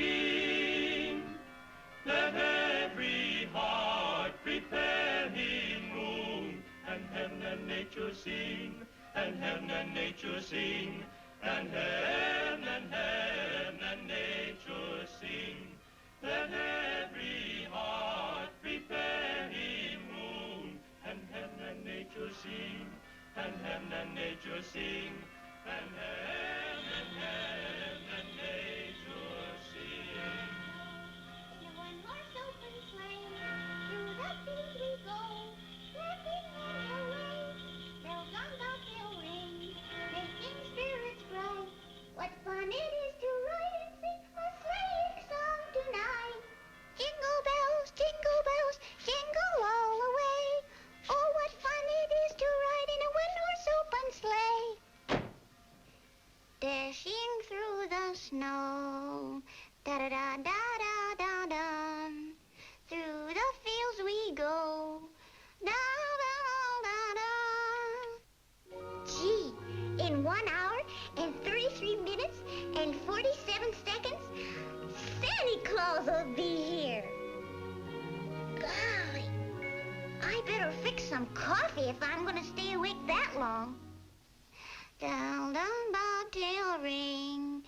sing. Let every heart prepare him room, and heaven and nature sing, and heaven and nature sing, and heaven and nature sing. Let every heart prepare him room, and heaven and nature sing, and heaven and nature sing, and heaven and nature sing. In a one-horse open sleigh, through the fields we go, laughing and hooray. Bells on bobtail ring, making spirits bright. What fun it is to ride and sing a sleighing song tonight. Jingle bells, jingle all the way. Oh, what fun it is to ride in a one-horse open sleigh. Dashing through the snow, da-da-da-da-da-da-da. Through the fields we go, da-da-da-da-da. Gee, in 1 hour and 33 minutes and 47 seconds, Santa Claus will be here. Golly, I better fix some coffee if I'm going to stay awake that long. Down the bobtail ring,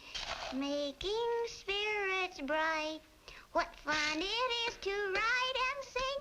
making spirits bright. What fun it is to ride and sing